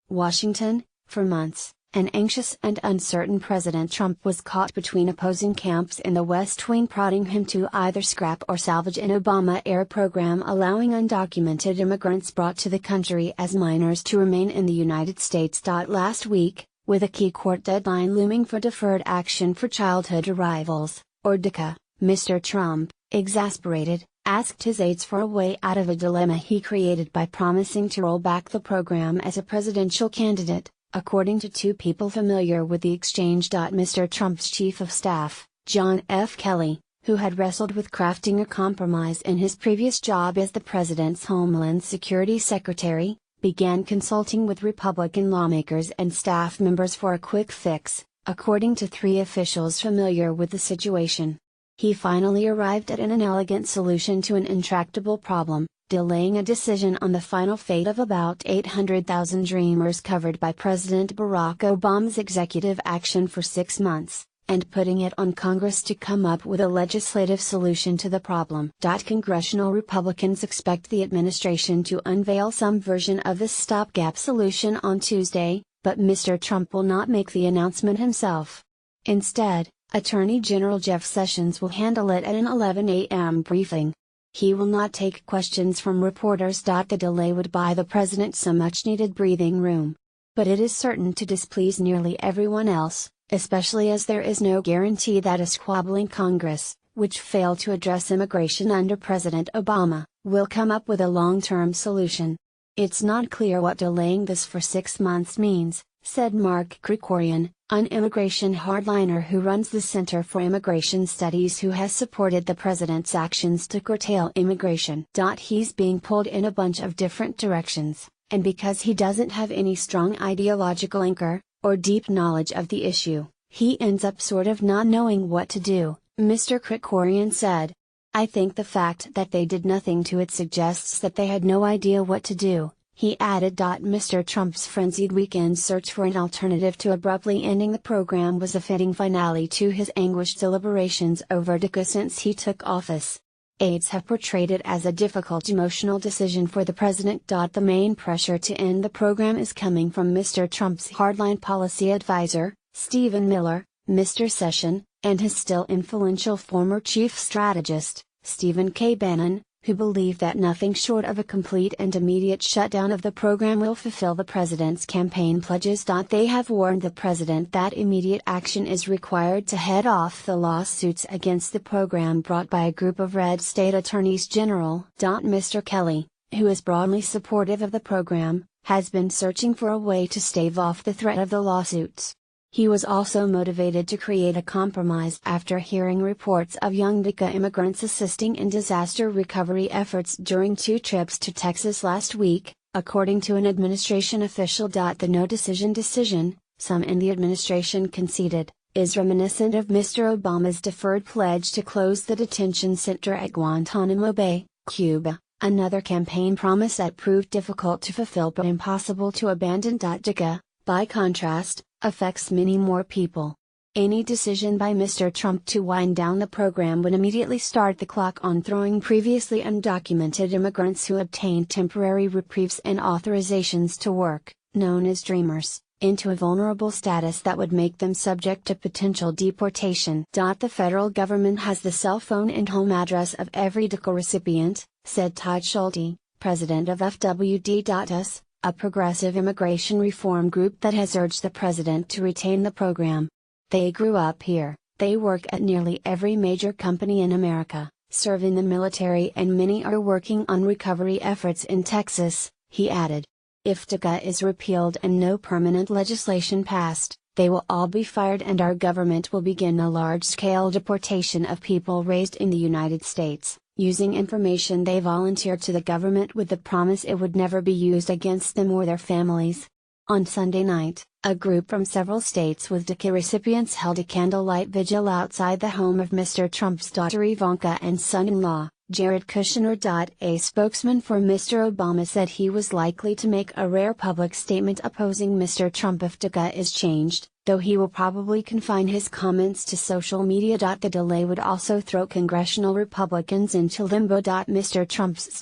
Washington. For months, an anxious and uncertain President Trump was caught between opposing camps in the West Wing, prodding him to either scrap or salvage an Obama-era program allowing undocumented immigrants brought to the country as minors to remain in the United States. Last week, with a key court deadline looming for Deferred Action for Childhood Arrivals, or DACA, Mr. Trump, exasperated, asked his aides for a way out of a dilemma he created by promising to roll back the program as a presidential candidate, according to two people familiar with the exchange. Mr. Trump's chief of staff, John F. Kelly, who had wrestled with crafting a compromise in his previous job as the president's Homeland Security Secretary, began consulting with Republican lawmakers and staff members for a quick fix, according to three officials familiar with the situation. He finally arrived at an inelegant solution to an intractable problem, delaying a decision on the final fate of about 800,000 Dreamers covered by President Barack Obama's executive action for 6 months, and putting it on Congress to come up with a legislative solution to the problem. Congressional Republicans expect the administration to unveil some version of this stopgap solution on Tuesday, but Mr. Trump will not make the announcement himself. Instead, Attorney General Jeff Sessions will handle it at an 11 a.m. briefing. He will not take questions from reporters. The delay would buy the president some much-needed breathing room. But it is certain to displease nearly everyone else, especially as there is no guarantee that a squabbling Congress, which failed to address immigration under President Obama, will come up with a long-term solution. It's not clear what delaying this for 6 months means, said Mark Krikorian, an immigration hardliner who runs the Center for Immigration Studies, who has supported the president's actions to curtail immigration. He's being pulled in a bunch of different directions, and because he doesn't have any strong ideological anchor, or deep knowledge of the issue, he ends up sort of not knowing what to do, Mr. Krikorian said. I think the fact that they did nothing to it suggests that they had no idea what to do, he added. Mr. Trump's frenzied weekend search for an alternative to abruptly ending the program was a fitting finale to his anguished deliberations over DACA since he took office. Aides have portrayed it as a difficult emotional decision for the president. The main pressure to end the program is coming from Mr. Trump's hardline policy advisor, Stephen Miller, Mr. Sessions, and his still influential former chief strategist, Stephen K. Bannon, who believe that nothing short of a complete and immediate shutdown of the program will fulfill the president's campaign pledges. They have warned the president that immediate action is required to head off the lawsuits against the program brought by a group of red state attorneys general. Mr. Kelly, who is broadly supportive of the program, has been searching for a way to stave off the threat of the lawsuits. He was also motivated to create a compromise after hearing reports of young DACA immigrants assisting in disaster recovery efforts during 2 trips to Texas last week, according to an administration official. The no decision, some in the administration conceded, is reminiscent of Mr. Obama's deferred pledge to close the detention center at Guantanamo Bay, Cuba, another campaign promise that proved difficult to fulfill but impossible to abandon. DACA, by contrast, affects many more people. Any decision by Mr. Trump to wind down the program would immediately start the clock on throwing previously undocumented immigrants who obtained temporary reprieves and authorizations to work, known as Dreamers, into a vulnerable status that would make them subject to potential deportation. The federal government has the cell phone and home address of every DACA recipient, said Todd Schulte, president of FWD.us, a progressive immigration reform group that has urged the president to retain the program. They grew up here, they work at nearly every major company in America, serve in the military, and many are working on recovery efforts in Texas, he added. If DACA is repealed and no permanent legislation passed, they will all be fired and our government will begin a large-scale deportation of people raised in the United States, using information they volunteered to the government with the promise it would never be used against them or their families. On Sunday night, a group from several states with DACA recipients held a candlelight vigil outside the home of Mr. Trump's daughter Ivanka and son-in-law, Jared Kushner. A spokesman for Mr. Obama said he was likely to make a rare public statement opposing Mr. Trump if DACA is changed, though he will probably confine his comments to social media. The delay would also throw congressional Republicans into limbo. Mr. Trump's